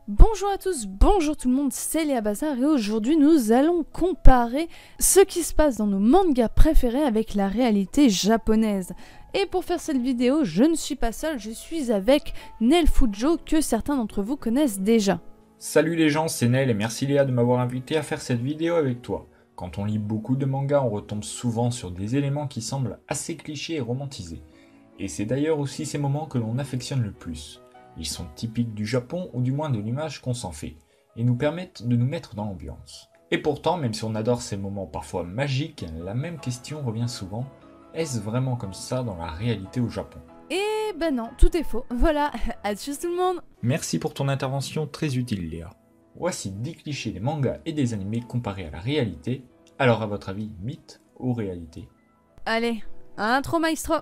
Bonjour à tous, bonjour tout le monde, c'est Léa Bazar et aujourd'hui nous allons comparer ce qui se passe dans nos mangas préférés avec la réalité japonaise. Et pour faire cette vidéo, je ne suis pas seule, je suis avec Nel Fujo que certains d'entre vous connaissent déjà. Salut les gens, c'est Nel et merci Léa de m'avoir invité à faire cette vidéo avec toi. Quand on lit beaucoup de mangas, on retombe souvent sur des éléments qui semblent assez clichés et romantisés. Et c'est d'ailleurs aussi ces moments que l'on affectionne le plus. Ils sont typiques du Japon ou du moins de l'image qu'on s'en fait, et nous permettent de nous mettre dans l'ambiance. Et pourtant, même si on adore ces moments parfois magiques, la même question revient souvent, est-ce vraiment comme ça dans la réalité au Japon ? Et ben non, tout est faux, voilà, à tous tout le monde. Merci pour ton intervention très utile Léa. Voici 10 clichés des mangas et des animés comparés à la réalité. Alors à votre avis, mythe ou réalité ? Allez, intro maestro.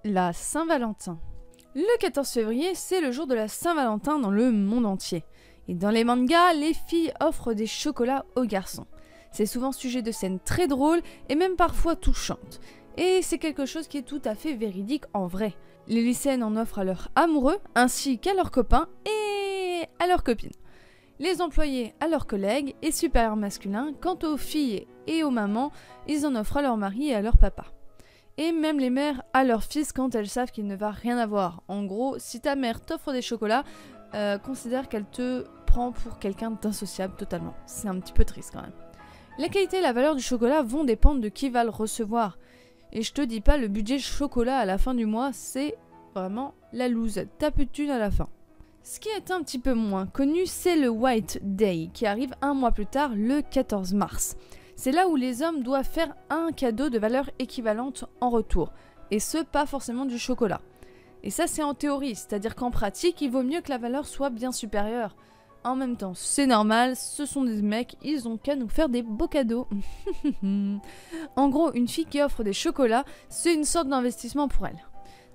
La Saint-Valentin. Le 14 février, c'est le jour de la Saint-Valentin dans le monde entier. Et dans les mangas, les filles offrent des chocolats aux garçons. C'est souvent sujet de scènes très drôles et même parfois touchantes. Et c'est quelque chose qui est tout à fait véridique en vrai. Les lycéennes en offrent à leurs amoureux, ainsi qu'à leurs copains et à leurs copines. Les employés à leurs collègues et supérieurs masculins, quant aux filles et aux mamans, ils en offrent à leur mari et à leur papa. Et même les mères à leurs fils quand elles savent qu'il ne va rien avoir. En gros, si ta mère t'offre des chocolats, considère qu'elle te prend pour quelqu'un d'insociable totalement. C'est un petit peu triste quand même. La qualité et la valeur du chocolat vont dépendre de qui va le recevoir. Et je te dis pas, le budget chocolat à la fin du mois, c'est vraiment la loose. T'as plus de thunes à la fin. Ce qui est un petit peu moins connu, c'est le White Day, qui arrive un mois plus tard, le 14 mars. C'est là où les hommes doivent faire un cadeau de valeur équivalente en retour. Et ce, pas forcément du chocolat. Et ça, c'est en théorie, c'est-à-dire qu'en pratique, il vaut mieux que la valeur soit bien supérieure. En même temps, c'est normal, ce sont des mecs, ils ont qu'à nous faire des beaux cadeaux. En gros, une fille qui offre des chocolats, c'est une sorte d'investissement pour elle.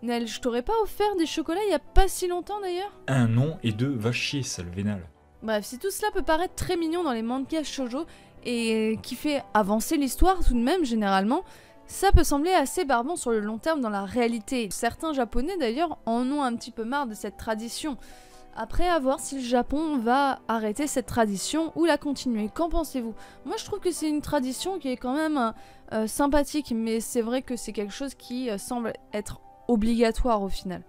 Nel, je t'aurais pas offert des chocolats il y a pas si longtemps d'ailleurs ? Un non et deux, va chier, sale vénal. Bref, si tout cela peut paraître très mignon dans les mangas shoujo, et qui fait avancer l'histoire tout de même généralement, ça peut sembler assez barbant sur le long terme dans la réalité. Certains japonais d'ailleurs en ont un petit peu marre de cette tradition. Après, à voir si le Japon va arrêter cette tradition ou la continuer. Qu'en pensez-vous ? Moi je trouve que c'est une tradition qui est quand même sympathique, mais c'est vrai que c'est quelque chose qui semble être obligatoire au final.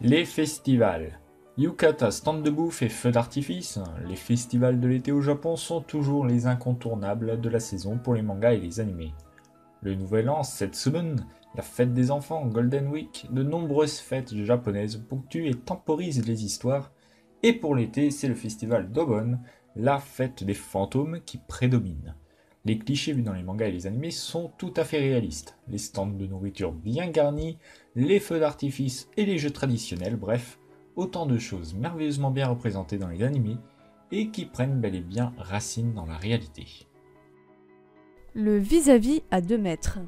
Les festivals. Yukata, stand de bouffe et feux d'artifice, les festivals de l'été au Japon sont toujours les incontournables de la saison pour les mangas et les animés. Le nouvel an, Setsubun, la fête des enfants, Golden Week, de nombreuses fêtes japonaises ponctuent et temporisent les histoires, et pour l'été, c'est le festival d'Obon, la fête des fantômes qui prédomine. Les clichés vus dans les mangas et les animés sont tout à fait réalistes, les stands de nourriture bien garnis, les feux d'artifice et les jeux traditionnels, bref, autant de choses merveilleusement bien représentées dans les animés et qui prennent bel et bien racine dans la réalité. Le vis-à-vis à 2 mètres.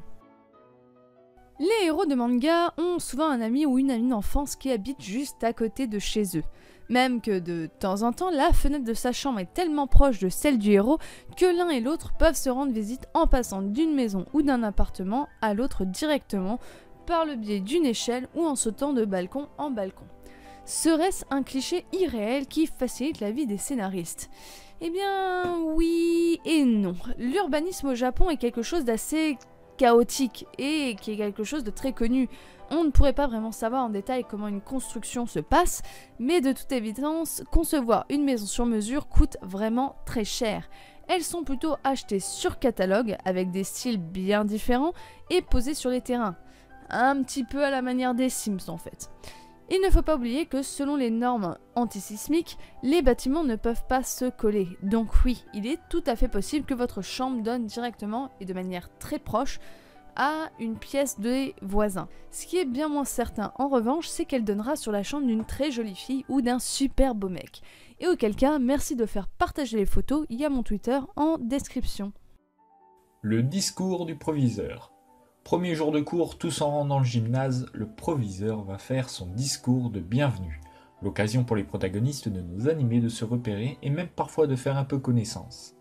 Les héros de manga ont souvent un ami ou une amie d'enfance qui habite juste à côté de chez eux. Même que de temps en temps, la fenêtre de sa chambre est tellement proche de celle du héros que l'un et l'autre peuvent se rendre visite en passant d'une maison ou d'un appartement à l'autre directement par le biais d'une échelle ou en sautant de balcon en balcon. Serait-ce un cliché irréel qui facilite la vie des scénaristes ? Eh bien, oui et non. L'urbanisme au Japon est quelque chose d'assez chaotique et qui est quelque chose de très connu. On ne pourrait pas vraiment savoir en détail comment une construction se passe, mais de toute évidence, concevoir une maison sur mesure coûte vraiment très cher. Elles sont plutôt achetées sur catalogue avec des styles bien différents et posées sur les terrains. Un petit peu à la manière des Sims en fait. Il ne faut pas oublier que selon les normes antisismiques, les bâtiments ne peuvent pas se coller. Donc oui, il est tout à fait possible que votre chambre donne directement et de manière très proche à une pièce des voisins. Ce qui est bien moins certain en revanche, c'est qu'elle donnera sur la chambre d'une très jolie fille ou d'un super beau mec. Et auquel cas, merci de faire partager les photos, il y a mon Twitter en description. Le discours du proviseur. Premier jour de cours, tous en rentrant dans le gymnase, le proviseur va faire son discours de bienvenue. L'occasion pour les protagonistes de nos animés de se repérer et même parfois de faire un peu connaissance.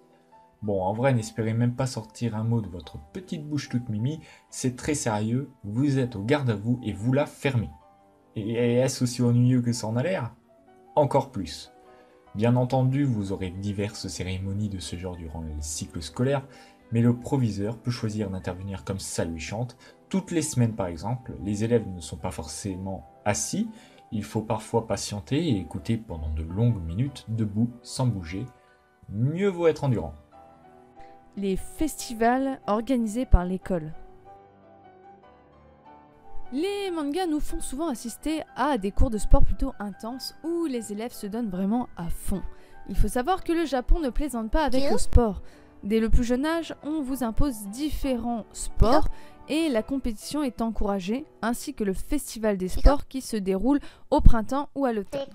Bon, en vrai, n'espérez même pas sortir un mot de votre petite bouche toute mimi, c'est très sérieux, vous êtes au garde à vous et vous la fermez. Et est-ce aussi ennuyeux que ça en a l'air? Encore plus. Bien entendu, vous aurez diverses cérémonies de ce genre durant le cycle scolaire, mais le proviseur peut choisir d'intervenir comme ça lui chante. Toutes les semaines par exemple, les élèves ne sont pas forcément assis, il faut parfois patienter et écouter pendant de longues minutes, debout, sans bouger. Mieux vaut être endurant. Les festivals organisés par l'école. Les mangas nous font souvent assister à des cours de sport plutôt intenses où les élèves se donnent vraiment à fond. Il faut savoir que le Japon ne plaisante pas avec le sport. Dès le plus jeune âge, on vous impose différents sports et la compétition est encouragée, ainsi que le festival des sports qui se déroule au printemps ou à l'automne.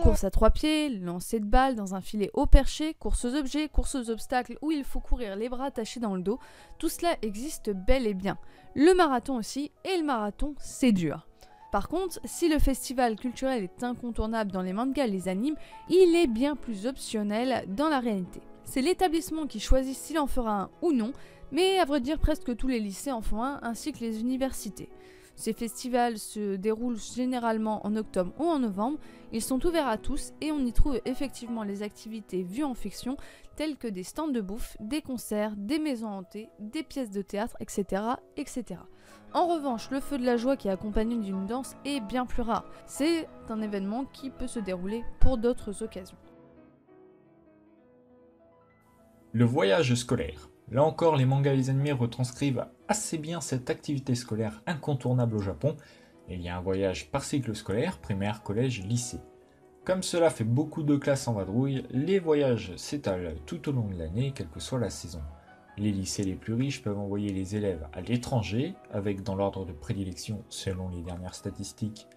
Course à 3 pieds, lancer de balles dans un filet haut perché, course aux objets, course aux obstacles où il faut courir les bras attachés dans le dos, tout cela existe bel et bien. Le marathon aussi, et le marathon c'est dur. Par contre, si le festival culturel est incontournable dans les mangas et les animes, il est bien plus optionnel dans la réalité. C'est l'établissement qui choisit s'il en fera un ou non, mais à vrai dire presque tous les lycées en font un, ainsi que les universités. Ces festivals se déroulent généralement en octobre ou en novembre, ils sont ouverts à tous et on y trouve effectivement les activités vues en fiction telles que des stands de bouffe, des concerts, des maisons hantées, des pièces de théâtre, etc. etc. En revanche, le feu de la joie qui est accompagné d'une danse est bien plus rare. C'est un événement qui peut se dérouler pour d'autres occasions. Le voyage scolaire. Là encore, les mangas et les animés retranscrivent assez bien cette activité scolaire incontournable au Japon. Il y a un voyage par cycle scolaire, primaire, collège, lycée. Comme cela fait beaucoup de classes en vadrouille, les voyages s'étalent tout au long de l'année, quelle que soit la saison. Les lycées les plus riches peuvent envoyer les élèves à l'étranger, avec dans l'ordre de prédilection, selon les dernières statistiques,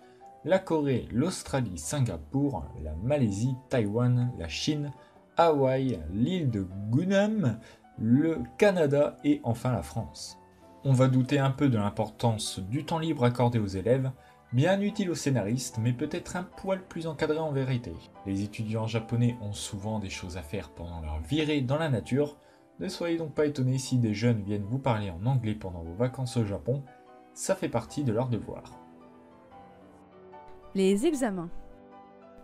la Corée, l'Australie, Singapour, la Malaisie, Taïwan, la Chine, Hawaï, l'île de Guam, le Canada et enfin la France. On va douter un peu de l'importance du temps libre accordé aux élèves, bien utile aux scénaristes, mais peut-être un poil plus encadré en vérité. Les étudiants japonais ont souvent des choses à faire pendant leur virée dans la nature, ne soyez donc pas étonnés si des jeunes viennent vous parler en anglais pendant vos vacances au Japon, ça fait partie de leur devoir. Les examens.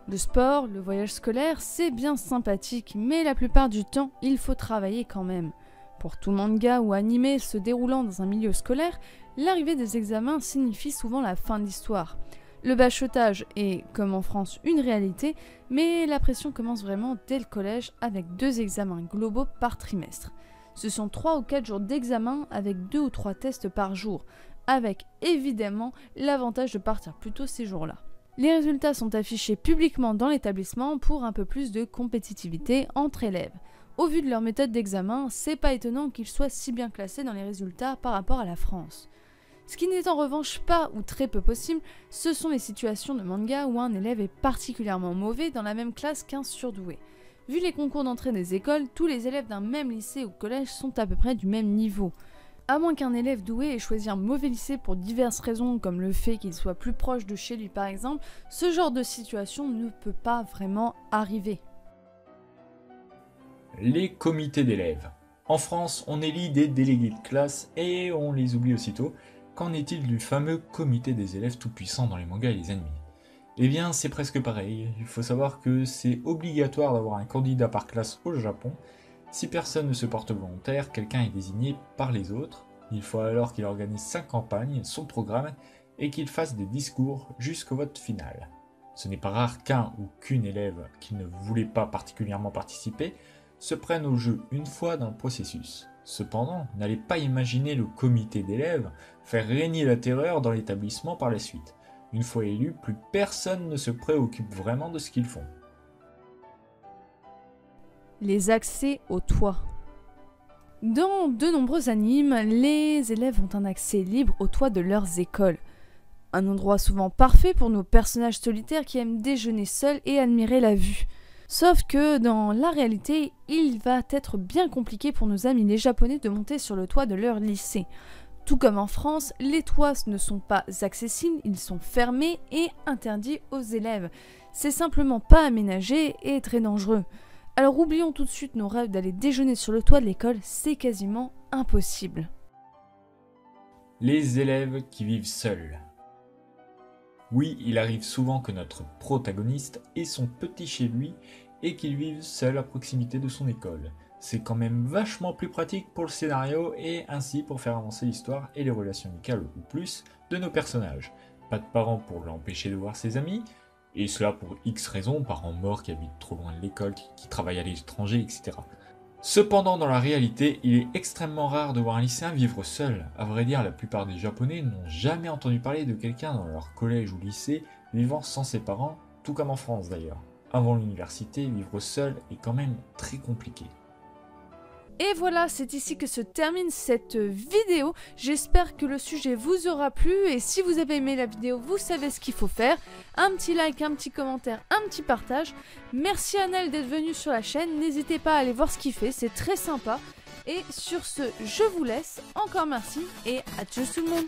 Le sport, le voyage scolaire, c'est bien sympathique, mais la plupart du temps, il faut travailler quand même. Pour tout manga ou animé se déroulant dans un milieu scolaire, l'arrivée des examens signifie souvent la fin de l'histoire. Le bachotage est, comme en France, une réalité, mais la pression commence vraiment dès le collège avec 2 examens globaux par trimestre. Ce sont 3 ou 4 jours d'examen avec 2 ou 3 tests par jour, avec évidemment l'avantage de partir plus tôt ces jours-là. Les résultats sont affichés publiquement dans l'établissement pour un peu plus de compétitivité entre élèves. Au vu de leur méthode d'examen, c'est pas étonnant qu'ils soient si bien classés dans les résultats par rapport à la France. Ce qui n'est en revanche pas ou très peu possible, ce sont les situations de manga où un élève est particulièrement mauvais dans la même classe qu'un surdoué. Vu les concours d'entrée des écoles, tous les élèves d'un même lycée ou collège sont à peu près du même niveau. À moins qu'un élève doué ait choisi un mauvais lycée pour diverses raisons, comme le fait qu'il soit plus proche de chez lui par exemple, ce genre de situation ne peut pas vraiment arriver. Les comités d'élèves. En France, on élit des délégués de classe et on les oublie aussitôt. Qu'en est-il du fameux comité des élèves tout-puissant dans les mangas et les animés? Eh bien, c'est presque pareil. Il faut savoir que c'est obligatoire d'avoir un candidat par classe au Japon. Si personne ne se porte volontaire, quelqu'un est désigné par les autres. Il faut alors qu'il organise sa campagne, son programme, et qu'il fasse des discours jusqu'au vote final. Ce n'est pas rare qu'un ou qu'une élève qui ne voulait pas particulièrement participer se prenne au jeu une fois dans le processus. Cependant, n'allez pas imaginer le comité d'élèves faire régner la terreur dans l'établissement par la suite. Une fois élus, plus personne ne se préoccupe vraiment de ce qu'ils font. Les accès au toit. Dans de nombreux animes, les élèves ont un accès libre au toit de leurs écoles. Un endroit souvent parfait pour nos personnages solitaires qui aiment déjeuner seuls et admirer la vue. Sauf que dans la réalité, il va être bien compliqué pour nos amis les Japonais de monter sur le toit de leur lycée. Tout comme en France, les toits ne sont pas accessibles, ils sont fermés et interdits aux élèves. C'est simplement pas aménagé et très dangereux. Alors oublions tout de suite nos rêves d'aller déjeuner sur le toit de l'école, c'est quasiment impossible. Les élèves qui vivent seuls. Oui, il arrive souvent que notre protagoniste ait son petit chez lui et qu'il vive seul à proximité de son école. C'est quand même vachement plus pratique pour le scénario et ainsi pour faire avancer l'histoire et les relations amicales ou plus de nos personnages. Pas de parents pour l'empêcher de voir ses amis, et cela pour X raisons, parents morts qui habitent trop loin de l'école, qui travaillent à l'étranger, etc. Cependant, dans la réalité, il est extrêmement rare de voir un lycéen vivre seul. À vrai dire, la plupart des Japonais n'ont jamais entendu parler de quelqu'un dans leur collège ou lycée vivant sans ses parents, tout comme en France d'ailleurs. Avant l'université, vivre seul est quand même très compliqué. Et voilà, c'est ici que se termine cette vidéo. J'espère que le sujet vous aura plu et si vous avez aimé la vidéo, vous savez ce qu'il faut faire. Un petit like, un petit commentaire, un petit partage. Merci à Nel d'être venu sur la chaîne. N'hésitez pas à aller voir ce qu'il fait, c'est très sympa. Et sur ce, je vous laisse. Encore merci et à tous tout le monde.